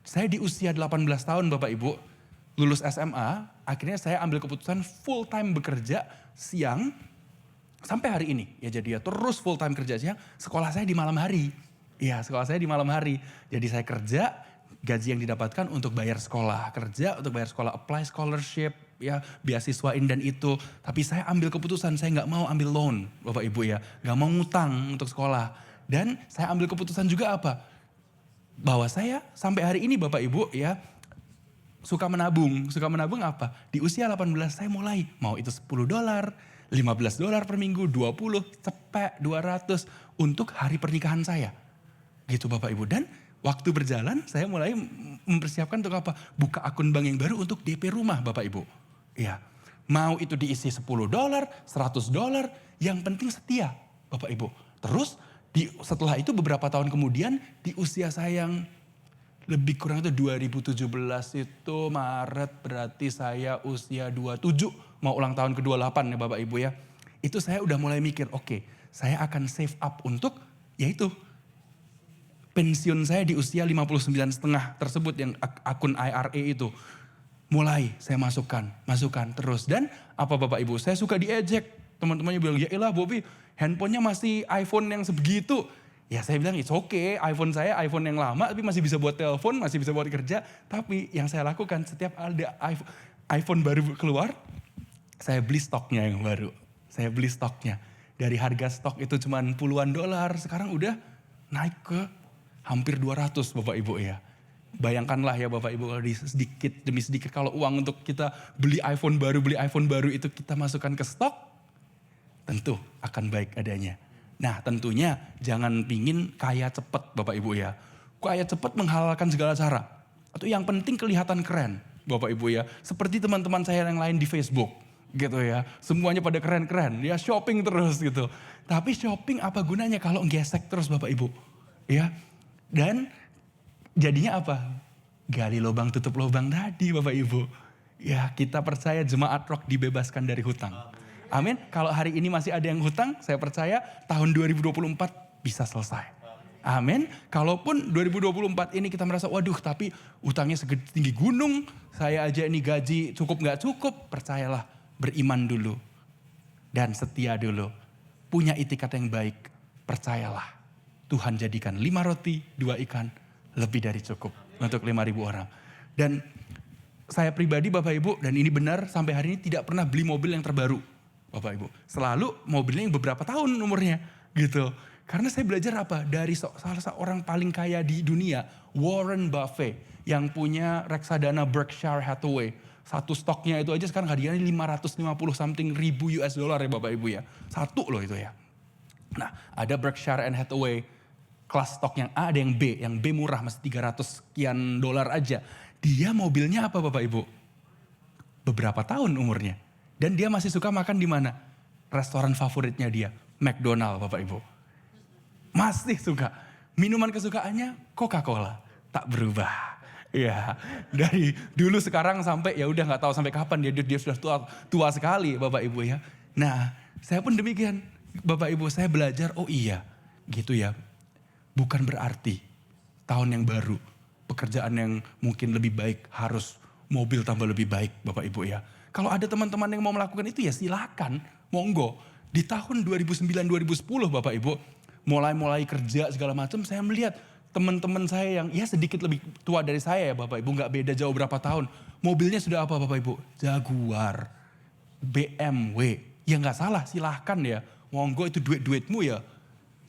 Saya di usia 18 tahun Bapak Ibu, lulus SMA, akhirnya saya ambil keputusan full time bekerja siang sampai hari ini. Ya jadi terus full time kerja siang, sekolah saya di malam hari. Iya sekolah saya di malam hari. Jadi saya kerja, gaji yang didapatkan untuk bayar sekolah. Kerja untuk bayar sekolah, apply scholarship, ya beasiswain dan itu. Tapi saya ambil keputusan, saya nggak mau ambil loan Bapak Ibu ya. Nggak mau ngutang untuk sekolah. Dan saya ambil keputusan juga apa? Bahwa saya sampai hari ini Bapak Ibu ya suka menabung. Suka menabung apa? Di usia 18 saya mulai mau itu $10, $15 per minggu, 20, cepet 200 untuk hari pernikahan saya. Gitu Bapak Ibu. Dan waktu berjalan saya mulai mempersiapkan untuk apa? Buka akun bank yang baru untuk DP rumah Bapak Ibu. Ya, mau itu diisi $10, $100, yang penting setia Bapak Ibu. Terus setelah itu beberapa tahun kemudian di usia saya yang lebih kurang itu 2017 itu Maret berarti saya usia 27 mau ulang tahun ke-28 ya Bapak Ibu ya. Itu saya udah mulai mikir oke, saya akan save up untuk yaitu pensiun saya di usia 59,5 tersebut yang akun IRA itu. Mulai saya masukkan terus. Dan apa Bapak Ibu, saya suka diejek. Teman-temannya bilang, ya elah Bobby, handphonenya masih iPhone yang sebegitu. Ya saya bilang, it's okay, iPhone saya iPhone yang lama tapi masih bisa buat telepon, masih bisa buat kerja. Tapi yang saya lakukan setiap ada iPhone baru keluar, saya beli stoknya yang baru. Saya beli stoknya. Dari harga stok itu cuma puluhan dolar, sekarang udah naik ke hampir 200 Bapak Ibu ya. Bayangkanlah ya Bapak Ibu kalau sedikit demi sedikit kalau uang untuk kita beli iPhone baru itu kita masukkan ke stok, tentu akan baik adanya. Nah tentunya jangan pingin kaya cepat Bapak Ibu ya. Kaya cepat menghalalkan segala cara. Atau yang penting kelihatan keren Bapak Ibu ya. Seperti teman-teman saya yang lain di Facebook gitu ya. Semuanya pada keren-keren. Ya shopping terus gitu. Tapi shopping apa gunanya kalau gesek terus Bapak Ibu. Ya. Dan jadinya apa? Gali lubang tutup lubang tadi Bapak Ibu. Ya kita percaya jemaat Rock dibebaskan dari hutang. Amin. Kalau hari ini masih ada yang hutang, saya percaya tahun 2024 bisa selesai. Amin. Kalaupun 2024 ini kita merasa, waduh tapi hutangnya setinggi gunung, saya aja ini gaji cukup gak cukup, percayalah beriman dulu. Dan setia dulu. Punya itikat yang baik, percayalah. Tuhan jadikan 5 roti, 2 ikan, lebih dari cukup untuk 5.000 orang. Dan saya pribadi Bapak Ibu, dan ini benar sampai hari ini tidak pernah beli mobil yang terbaru. Bapak Ibu, selalu mobilnya yang beberapa tahun umurnya gitu. Karena saya belajar apa? Dari salah seorang paling kaya di dunia, Warren Buffett, yang punya reksadana Berkshire Hathaway. Satu stoknya itu aja sekarang harganya 550 something ribu US dollar ya Bapak Ibu ya. Satu loh itu ya. Nah ada Berkshire and Hathaway, kelas stok yang A ada yang B murah masih 300 sekian dolar aja. Dia mobilnya apa Bapak Ibu? Beberapa tahun umurnya. Dan dia masih suka makan di mana? Restoran favoritnya dia, McDonald Bapak Ibu. Masih suka. Minuman kesukaannya Coca-Cola, tak berubah. Iya, dari dulu sekarang sampai ya udah nggak tahu sampai kapan dia sudah tua sekali Bapak Ibu ya. Nah, saya pun demikian. Bapak Ibu, saya belajar, oh iya, gitu ya. Bukan berarti tahun yang baru, pekerjaan yang mungkin lebih baik harus mobil tambah lebih baik Bapak Ibu ya. Kalau ada teman-teman yang mau melakukan itu ya silakan, monggo. Di tahun 2009-2010 Bapak Ibu, mulai kerja segala macam, saya melihat teman-teman saya yang ya sedikit lebih tua dari saya ya Bapak Ibu, nggak beda jauh berapa tahun. Mobilnya sudah apa Bapak Ibu? Jaguar, BMW. Ya nggak salah, silahkan ya. Monggo itu duit-duitmu ya.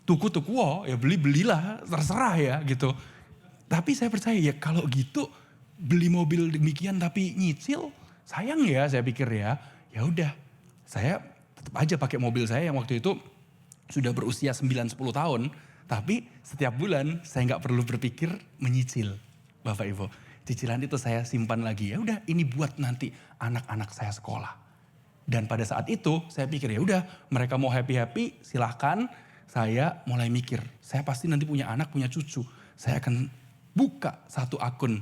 Tuku-tuku ya belilah, terserah ya gitu. Tapi saya percaya ya kalau gitu beli mobil demikian tapi nyicil, sayang ya saya pikir ya. Ya udah, saya tetap aja pakai mobil saya yang waktu itu sudah berusia 9-10 tahun. Tapi setiap bulan saya nggak perlu berpikir menyicil, Bapak Ibu. Cicilan itu saya simpan lagi. Ya udah, ini buat nanti anak-anak saya sekolah. Dan pada saat itu saya pikir ya udah, mereka mau happy-happy, silahkan. Saya mulai mikir, saya pasti nanti punya anak, punya cucu. Saya akan buka satu akun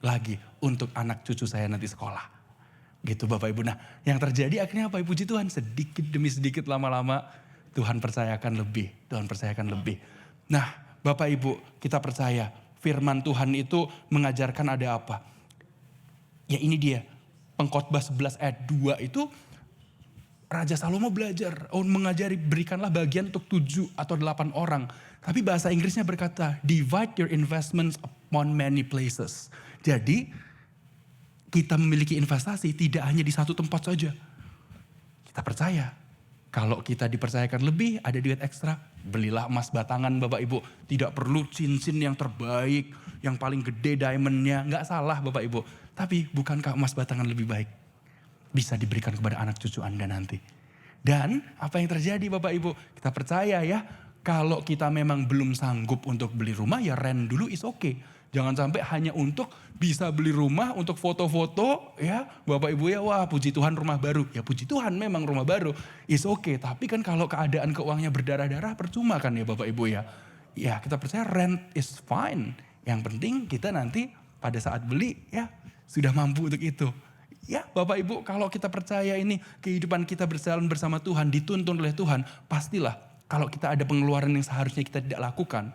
lagi untuk anak cucu saya nanti sekolah. Gitu Bapak Ibu. Nah, yang terjadi akhirnya apa? Puji Tuhan, sedikit demi sedikit lama-lama Tuhan percayakan lebih, Tuhan percayakan lebih. Nah, Bapak Ibu, kita percaya firman Tuhan itu mengajarkan ada apa? Ya ini dia, Pengkhotbah 11 ayat 2 itu Raja Salomo belajar, mengajari berikanlah bagian untuk 7 atau 8 orang. Tapi bahasa Inggrisnya berkata, divide your investments upon many places. Jadi, kita memiliki investasi tidak hanya di satu tempat saja. Kita percaya. Kalau kita dipercayakan lebih, ada duit ekstra, belilah emas batangan Bapak Ibu. Tidak perlu cincin yang terbaik, yang paling gede diamondnya. Nggak salah Bapak Ibu. Tapi bukankah emas batangan lebih baik? Bisa diberikan kepada anak cucu Anda nanti. Dan apa yang terjadi Bapak Ibu? Kita percaya ya, kalau kita memang belum sanggup untuk beli rumah, ya rent dulu is okay. Jangan sampai hanya untuk bisa beli rumah, untuk foto-foto ya. Bapak Ibu ya, wah puji Tuhan rumah baru. Ya puji Tuhan memang rumah baru is okay. Tapi kan kalau keadaan keuangannya berdarah-darah percuma kan ya Bapak Ibu ya. Ya kita percaya rent is fine. Yang penting kita nanti pada saat beli ya sudah mampu untuk itu. Ya Bapak Ibu, kalau kita percaya ini kehidupan kita berjalan bersama Tuhan, dituntun oleh Tuhan, pastilah kalau kita ada pengeluaran yang seharusnya kita tidak lakukan,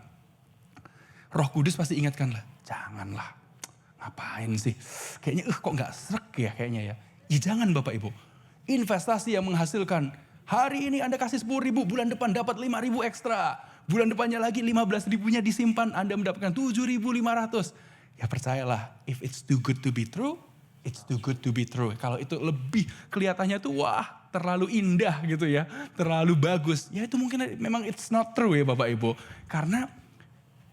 Roh Kudus pasti ingatkanlah, janganlah, ngapain sih, kayaknya kok gak srek ya kayaknya ya. Ya jangan Bapak Ibu, investasi yang menghasilkan, hari ini Anda kasih 10.000, bulan depan dapat 5.000 ekstra, bulan depannya lagi 15.000-nya disimpan, Anda mendapatkan 7.500. Ya percayalah, if it's too good to be true, it's too good to be true. Kalau itu lebih kelihatannya tuh wah terlalu indah gitu ya. Terlalu bagus. Ya itu mungkin memang it's not true ya Bapak Ibu. Karena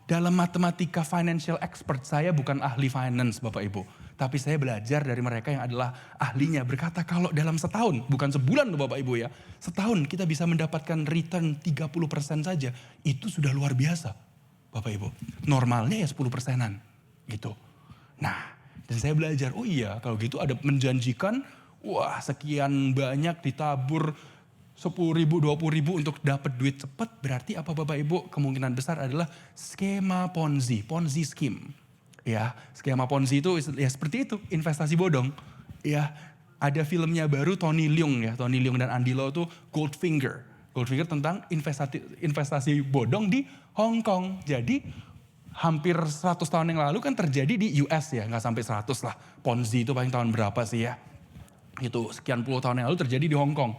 dalam matematika financial expert saya bukan ahli finance Bapak Ibu. Tapi saya belajar dari mereka yang adalah ahlinya. Berkata kalau dalam setahun, bukan sebulan loh Bapak Ibu ya. Setahun kita bisa mendapatkan return 30% saja. Itu sudah luar biasa Bapak Ibu. Normalnya ya 10%-an gitu. Nah. Dan saya belajar, oh iya kalau gitu ada menjanjikan, wah sekian banyak ditabur 10.000, 20.000 untuk dapat duit cepat. Berarti apa Bapak Ibu? Kemungkinan besar adalah skema Ponzi scheme. Ya, skema Ponzi itu ya seperti itu, investasi bodong. Ya, ada filmnya baru Tony Leung ya, Tony Leung dan Andy Lau itu Goldfinger. Goldfinger tentang investasi bodong di Hong Kong. Jadi hampir 100 tahun yang lalu kan terjadi di US ya, nggak sampai 100 lah. Ponzi itu paling tahun berapa sih ya? Itu sekian puluh tahun yang lalu terjadi di Hong Kong.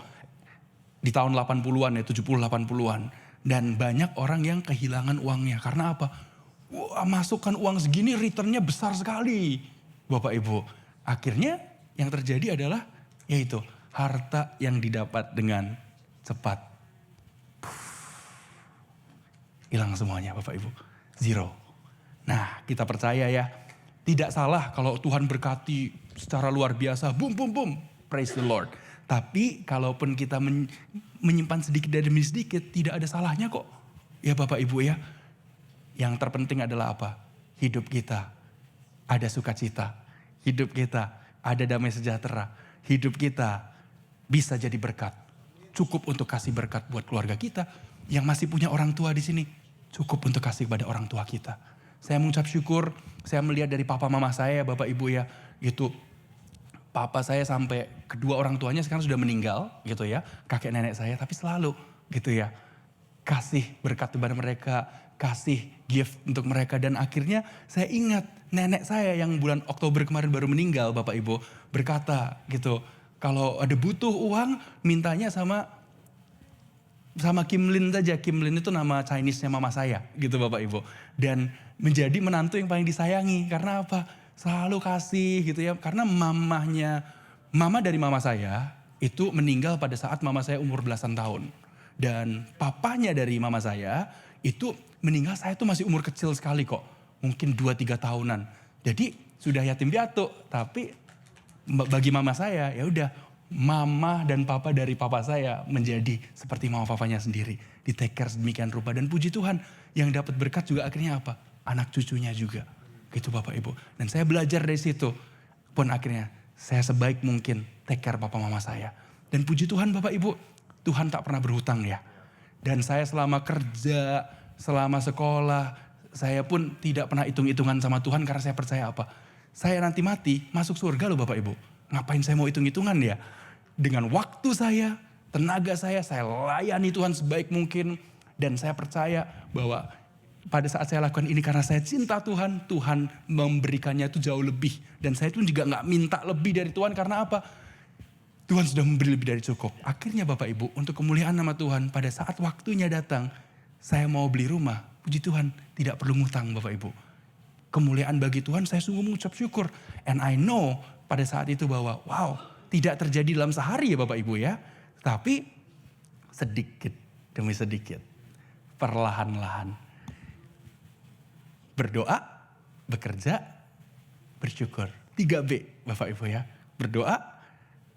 Di tahun 80-an ya, 70-80-an. Dan banyak orang yang kehilangan uangnya. Karena apa? Wah, masukkan uang segini returnnya besar sekali. Bapak Ibu. Akhirnya yang terjadi adalah yaitu harta yang didapat dengan cepat. Hilang semuanya Bapak Ibu. Zero. Nah kita percaya ya, tidak salah kalau Tuhan berkati secara luar biasa, boom, praise the Lord. Tapi kalaupun kita menyimpan sedikit demi sedikit, tidak ada salahnya kok. Ya Bapak Ibu ya, yang terpenting adalah apa? Hidup kita ada sukacita, hidup kita ada damai sejahtera, hidup kita bisa jadi berkat. Cukup untuk kasih berkat buat keluarga kita, yang masih punya orang tua di sini, cukup untuk kasih kepada orang tua kita. Saya mengucap syukur, saya melihat dari papa mama saya, Bapak Ibu ya, gitu. Papa saya sampai kedua orang tuanya sekarang sudah meninggal gitu ya. Kakek nenek saya, tapi selalu gitu ya. Kasih berkat kepada mereka, kasih gift untuk mereka. Dan akhirnya saya ingat nenek saya yang bulan Oktober kemarin baru meninggal, Bapak Ibu. Berkata gitu, kalau ada butuh uang mintanya sama Kim Lin saja. Kim Lin itu nama Chinese-nya mama saya gitu Bapak Ibu. Dan menjadi menantu yang paling disayangi. Karena apa? Selalu kasih gitu ya. Karena mama dari mama saya itu meninggal pada saat mama saya umur belasan tahun. Dan papanya dari mama saya itu meninggal saya tuh masih umur kecil sekali kok. Mungkin 2-3 tahunan. Jadi sudah yatim piatu. Tapi bagi mama saya ya udah mama dan papa dari papa saya menjadi seperti mama papanya sendiri. Di take care sedemikian rupa. Dan puji Tuhan yang dapat berkat juga akhirnya apa? Anak cucunya juga. Gitu Bapak Ibu. Dan saya belajar dari situ. Pun akhirnya saya sebaik mungkin take care papa mama saya. Dan puji Tuhan Bapak Ibu. Tuhan tak pernah berhutang ya. Dan saya selama kerja, selama sekolah. Saya pun tidak pernah hitung-hitungan sama Tuhan karena saya percaya apa? Saya nanti mati masuk surga loh Bapak Ibu. Ngapain saya mau hitung-hitungan ya? Dengan waktu saya, tenaga saya layani Tuhan sebaik mungkin. Dan saya percaya bahwa pada saat saya lakukan ini karena saya cinta Tuhan, Tuhan memberikannya itu jauh lebih. Dan saya pun juga gak minta lebih dari Tuhan karena apa? Tuhan sudah memberi lebih dari cukup. Akhirnya Bapak Ibu, untuk kemuliaan nama Tuhan, pada saat waktunya datang, saya mau beli rumah. Puji Tuhan, tidak perlu ngutang Bapak Ibu. Kemuliaan bagi Tuhan, saya sungguh mengucap syukur. And I know pada saat itu bahwa, wow, tidak terjadi dalam sehari ya Bapak Ibu ya. Tapi sedikit demi sedikit, perlahan-lahan. Berdoa, bekerja, bersyukur. 3B Bapak Ibu ya. Berdoa,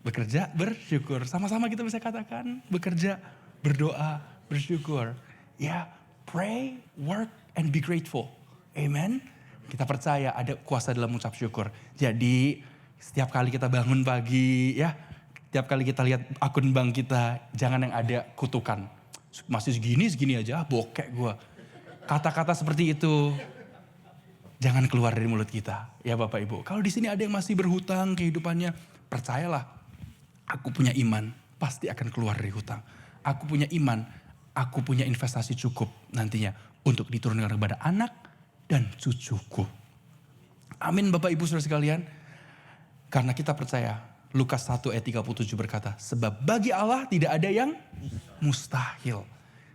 bekerja, bersyukur. Sama-sama kita bisa katakan bekerja, berdoa, bersyukur. Ya, pray, work, and be grateful. Amen. Kita percaya ada kuasa dalam mengucap syukur. Jadi setiap kali kita bangun pagi ya, setiap kali kita lihat akun bank kita, jangan yang ada kutukan. Masih segini aja, bokek gue. Kata-kata seperti itu jangan keluar dari mulut kita ya Bapak Ibu. Kalau di sini ada yang masih berhutang kehidupannya, percayalah. Aku punya iman, pasti akan keluar dari hutang. Aku punya iman, aku punya investasi cukup nantinya untuk diturunkan kepada anak dan cucuku. Amin Bapak Ibu Saudara sekalian. Karena kita percaya, Lukas 1 ayat 37 berkata, sebab bagi Allah tidak ada yang mustahil.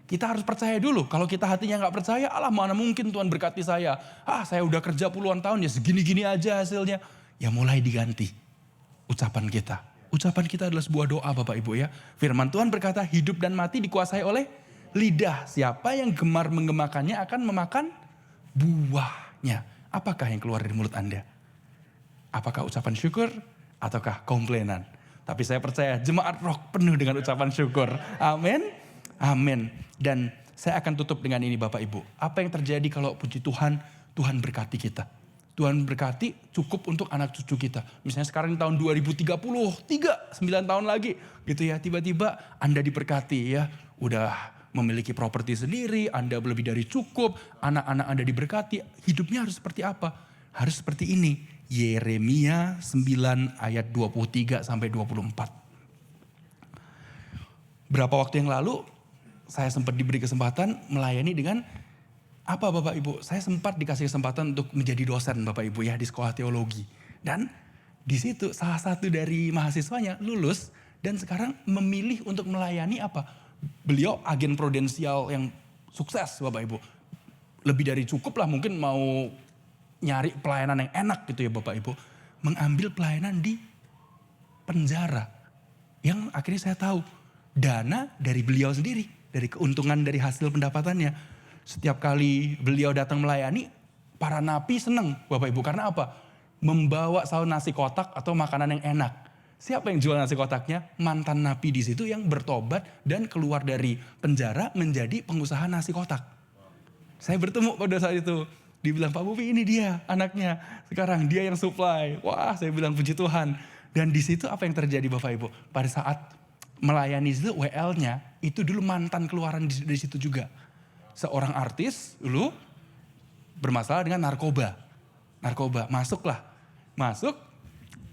Kita harus percaya dulu. Kalau kita hatinya gak percaya, Allah mana mungkin Tuhan berkati saya. Saya udah kerja puluhan tahun ya segini-gini aja hasilnya. Ya mulai diganti ucapan kita. Ucapan kita adalah sebuah doa Bapak Ibu ya. Firman Tuhan berkata hidup dan mati dikuasai oleh lidah. Siapa yang gemar menggemakannya akan memakan buahnya. Apakah yang keluar dari mulut Anda? Apakah ucapan syukur ataukah komplainan? Tapi saya percaya jemaat roh penuh dengan ucapan syukur. Amin. Amin. Dan saya akan tutup dengan ini Bapak Ibu. Apa yang terjadi kalau puji Tuhan, Tuhan berkati kita. Tuhan berkati cukup untuk anak cucu kita. Misalnya sekarang tahun 2033, 9 tahun lagi gitu ya. Tiba-tiba Anda diberkati ya. Udah memiliki properti sendiri, Anda lebih dari cukup. Anak-anak Anda diberkati. Hidupnya harus seperti apa? Harus seperti ini. Yeremia 9 ayat 23 sampai 24. Berapa waktu yang lalu saya sempat diberi kesempatan melayani dengan apa Bapak Ibu? Saya sempat dikasih kesempatan untuk menjadi dosen Bapak Ibu ya di sekolah teologi. Dan di situ salah satu dari mahasiswanya lulus dan sekarang memilih untuk melayani apa? Beliau agen prudensial yang sukses Bapak Ibu. Lebih dari cukup lah mungkin mau nyari pelayanan yang enak gitu ya Bapak Ibu. Mengambil pelayanan di penjara. Yang akhirnya saya tahu dana dari beliau sendiri. Dari keuntungan dari hasil pendapatannya. Setiap kali beliau datang melayani, para napi senang Bapak Ibu. Karena apa? Membawa selalu nasi kotak atau makanan yang enak. Siapa yang jual nasi kotaknya? Mantan napi di situ yang bertobat dan keluar dari penjara menjadi pengusaha nasi kotak. Saya bertemu pada saat itu. Dibilang Pak Bobi ini dia anaknya. Sekarang dia yang supply. Wah saya bilang puji Tuhan. Dan di situ apa yang terjadi Bapak Ibu? Pada saat melayani itu WL-nya itu dulu mantan keluaran dari situ juga. Seorang artis dulu bermasalah dengan narkoba. Masuk,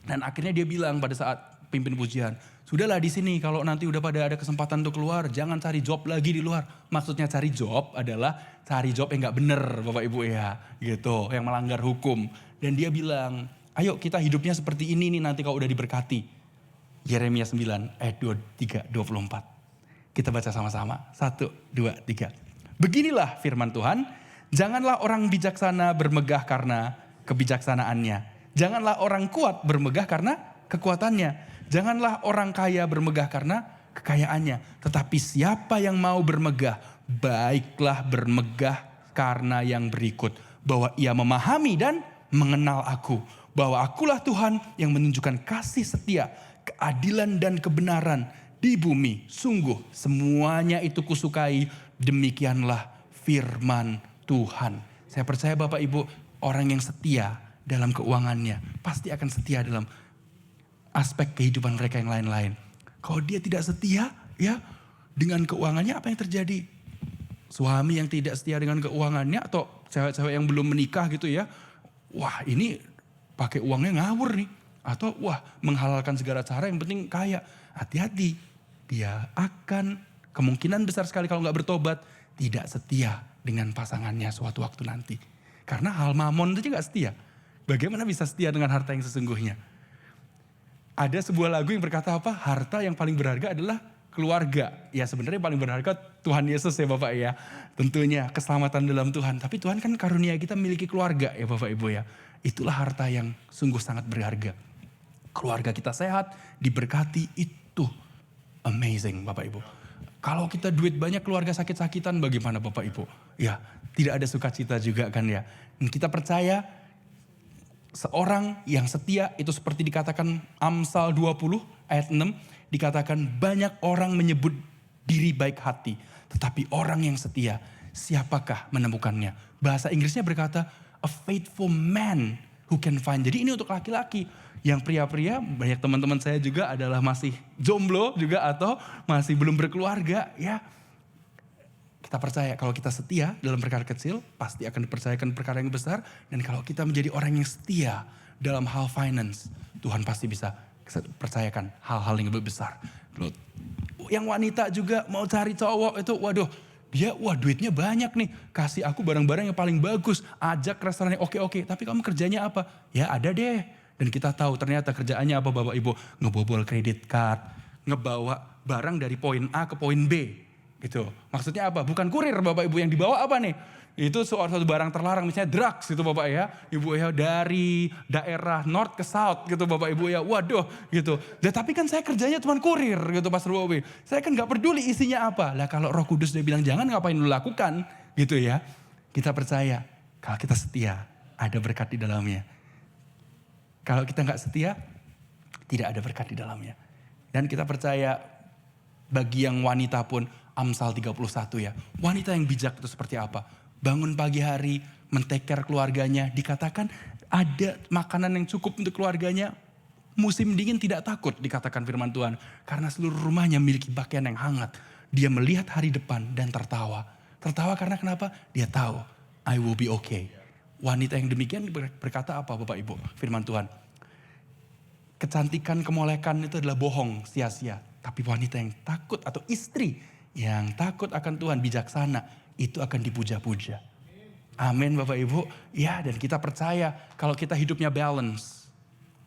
dan akhirnya dia bilang pada saat pimpin pujian, sudahlah di sini kalau nanti udah pada ada kesempatan untuk keluar, jangan cari job lagi di luar. Maksudnya cari job adalah cari job yang gak bener Bapak Ibu ya, gitu, yang melanggar hukum. Dan dia bilang, ayo kita hidupnya seperti ini nih nanti kalau udah diberkati. Yeremia 9 ayat 23, 24. Kita baca sama-sama, 1, 2, 3. Beginilah firman Tuhan, janganlah orang bijaksana bermegah karena kebijaksanaannya. Janganlah orang kuat bermegah karena kekuatannya. Janganlah orang kaya bermegah karena kekayaannya. Tetapi siapa yang mau bermegah, baiklah bermegah karena yang berikut. Bahwa ia memahami dan mengenal aku. Bahwa akulah Tuhan yang menunjukkan kasih setia, keadilan dan kebenaran di bumi. Sungguh semuanya itu kusukai, demikianlah firman Tuhan. Saya percaya Bapak Ibu, orang yang setia dalam keuangannya pasti akan setia dalam aspek kehidupan mereka yang lain-lain. Kalau dia tidak setia ya dengan keuangannya, apa yang terjadi? Suami yang tidak setia dengan keuangannya atau cewek-cewek yang belum menikah gitu ya. Wah, ini pakai uangnya ngawur nih. Atau wah, menghalalkan segala cara yang penting kaya. Hati-hati. Dia akan kemungkinan besar sekali kalau nggak bertobat tidak setia dengan pasangannya suatu waktu nanti. Karena hal mamon itu nggak setia. Bagaimana bisa setia dengan harta yang sesungguhnya? Ada sebuah lagu yang berkata apa? Harta yang paling berharga adalah keluarga. Ya sebenarnya paling berharga Tuhan Yesus ya Bapak ya. Tentunya keselamatan dalam Tuhan. Tapi Tuhan kan karunia kita memiliki keluarga ya Bapak Ibu ya. Itulah harta yang sungguh sangat berharga. Keluarga kita sehat, diberkati, itu amazing Bapak Ibu. Kalau kita duit banyak, keluarga sakit-sakitan, bagaimana Bapak Ibu? Ya tidak ada sukacita juga kan ya. Dan kita percaya seorang yang setia itu seperti dikatakan Amsal 20 ayat 6. Dikatakan banyak orang menyebut diri baik hati. Tetapi orang yang setia, siapakah menemukannya? Bahasa Inggrisnya berkata, a faithful man who can find. Jadi ini untuk laki-laki. Yang pria-pria, banyak teman-teman saya juga adalah masih jomblo juga atau masih belum berkeluarga. Ya, kita percaya kalau kita setia dalam perkara kecil, pasti akan dipercayakan perkara yang besar. Dan kalau kita menjadi orang yang setia dalam hal finance, Tuhan pasti bisa percayakan hal-hal yang lebih besar. Yang wanita juga mau cari cowok itu, waduh, dia duitnya banyak nih, kasih aku barang-barang yang paling bagus, ajak restoran yang oke-oke, tapi kamu kerjanya apa? Ya ada deh. Dan kita tahu ternyata kerjaannya apa Bapak Ibu? Ngebobol kredit card, ngebawa barang dari poin A ke poin B. Gitu. Maksudnya apa? Bukan kurir Bapak Ibu, yang dibawa apa nih? Itu suatu barang terlarang, misalnya drugs gitu Bapak ya. Ibu ya dari daerah north ke south gitu Bapak Ibu ya. Waduh gitu. Ya, tapi kan saya kerjanya cuma kurir gitu Pastor Bobi. Saya kan gak peduli isinya apa. Lah kalau Roh Kudus dia bilang jangan, ngapain lu lakukan gitu ya. Kita percaya kalau kita setia ada berkat di dalamnya. Kalau kita gak setia tidak ada berkat di dalamnya. Dan kita percaya bagi yang wanita pun Amsal 31 ya. Wanita yang bijak itu seperti apa? Bangun pagi hari, men-take-care keluarganya. Dikatakan ada makanan yang cukup untuk keluarganya. Musim dingin tidak takut dikatakan firman Tuhan. Karena seluruh rumahnya memiliki pakaian yang hangat. Dia melihat hari depan dan tertawa. Tertawa karena kenapa? Dia tahu, I will be okay. Wanita yang demikian berkata apa Bapak Ibu? Firman Tuhan. Kecantikan, kemolekan itu adalah bohong, sia-sia. Tapi wanita yang takut atau istri yang takut akan Tuhan, bijaksana, itu akan dipuja-puja. Amin Bapak Ibu. Ya, dan kita percaya kalau kita hidupnya balance.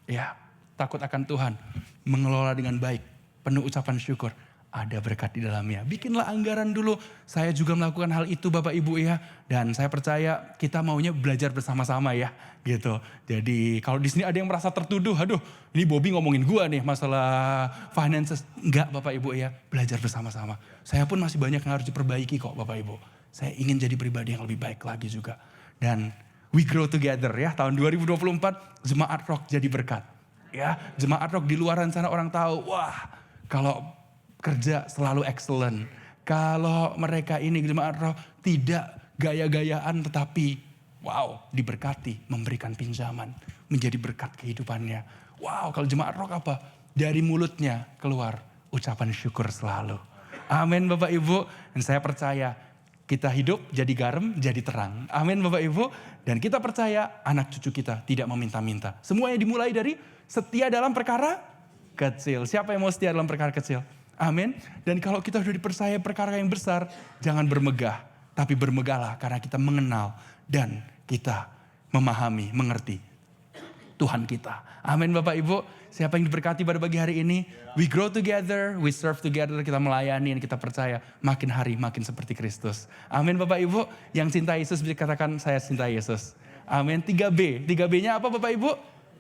Ya, takut akan Tuhan, mengelola dengan baik, penuh ucapan syukur, ada berkat di dalamnya. Bikinlah anggaran dulu. Saya juga melakukan hal itu Bapak Ibu ya. Dan saya percaya kita maunya belajar bersama-sama ya. Gitu. Jadi kalau di sini ada yang merasa tertuduh, aduh ini Bobby ngomongin gua nih masalah finances. Enggak Bapak Ibu ya, belajar bersama-sama. Saya pun masih banyak yang harus diperbaiki kok Bapak Ibu. Saya ingin jadi pribadi yang lebih baik lagi juga. Dan we grow together ya. Tahun 2024 Jemaat Rock jadi berkat. Ya, Jemaat Rock di luaran sana orang tahu, wah kalau kerja selalu excellent. Kalau mereka ini Jemaat Rock tidak gaya-gayaan tetapi wow diberkati, memberikan pinjaman, menjadi berkat kehidupannya. Wow, kalau Jemaat Rock apa? Dari mulutnya keluar ucapan syukur selalu. Amin Bapak Ibu. Dan saya percaya Kita hidup jadi garam, jadi terang. Amin Bapak Ibu. Dan kita percaya anak cucu kita tidak meminta-minta. Semuanya dimulai dari setia dalam perkara kecil. Siapa yang mau setia dalam perkara kecil? Amin. Dan kalau kita sudah dipercaya perkara yang besar, jangan bermegah. Tapi bermegahlah karena kita mengenal dan kita memahami, mengerti Tuhan kita. Amin Bapak Ibu. Siapa yang diberkati pada pagi hari ini? We grow together, we serve together, kita melayani dan kita percaya makin hari makin seperti Kristus. Amin Bapak Ibu. Yang cinta Yesus bisa katakan saya cinta Yesus. Amin. 3B. 3B-nya apa Bapak Ibu?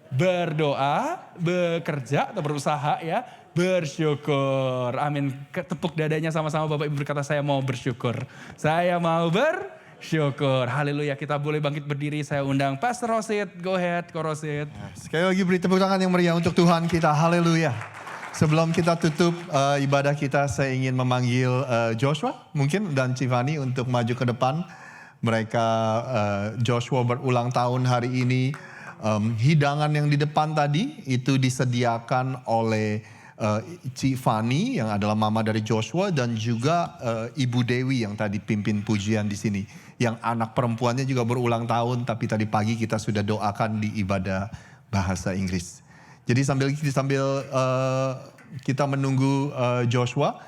Berdoa, bekerja atau berusaha ya. Bersyukur. Amin. Tepuk dadanya sama-sama Bapak Ibu berkata saya mau bersyukur. Saya mau bersyukur. Haleluya. Kita boleh bangkit berdiri. Saya undang Pastor Rosit. Go ahead, Ko Rosit. Sekali lagi beri tepuk tangan yang meriah untuk Tuhan kita. Haleluya. Sebelum kita tutup ibadah kita, saya ingin memanggil Joshua mungkin dan Civani untuk maju ke depan. Mereka Joshua berulang tahun hari ini. Hidangan yang di depan tadi itu disediakan oleh Civani yang adalah mama dari Joshua dan juga Ibu Dewi yang tadi pimpin pujian di sini. Yang anak perempuannya juga berulang tahun, tapi tadi pagi kita sudah doakan di ibadah bahasa Inggris. Jadi sambil kita menunggu Joshua,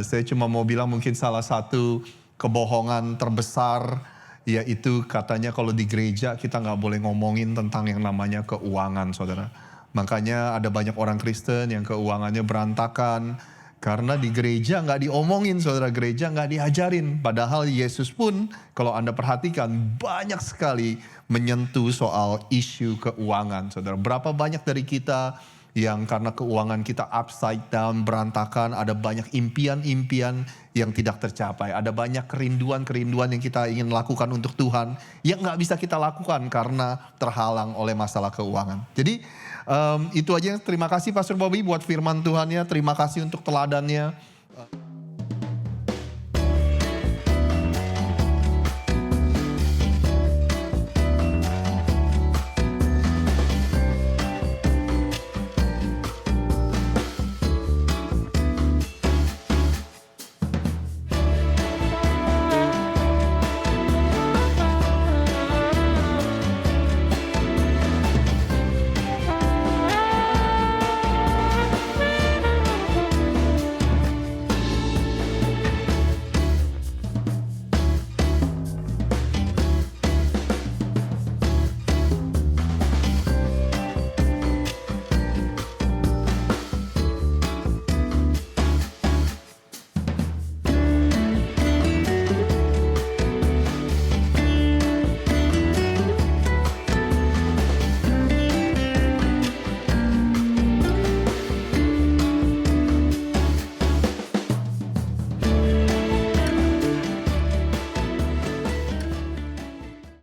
saya cuma mau bilang mungkin salah satu kebohongan terbesar yaitu katanya kalau di gereja kita nggak boleh ngomongin tentang yang namanya keuangan, saudara. Makanya ada banyak orang Kristen yang keuangannya berantakan karena di gereja nggak diomongin, saudara. Gereja nggak diajarin. Padahal Yesus pun kalau Anda perhatikan banyak sekali menyentuh soal isu keuangan, saudara. Berapa banyak dari kita yang karena keuangan kita upside down, berantakan, ada banyak impian-impian yang tidak tercapai. Ada banyak kerinduan-kerinduan yang kita ingin lakukan untuk Tuhan yang nggak bisa kita lakukan karena terhalang oleh masalah keuangan. Jadi itu aja. Terima kasih Pastor Bobby buat firman Tuhannya. Terima kasih untuk teladannya.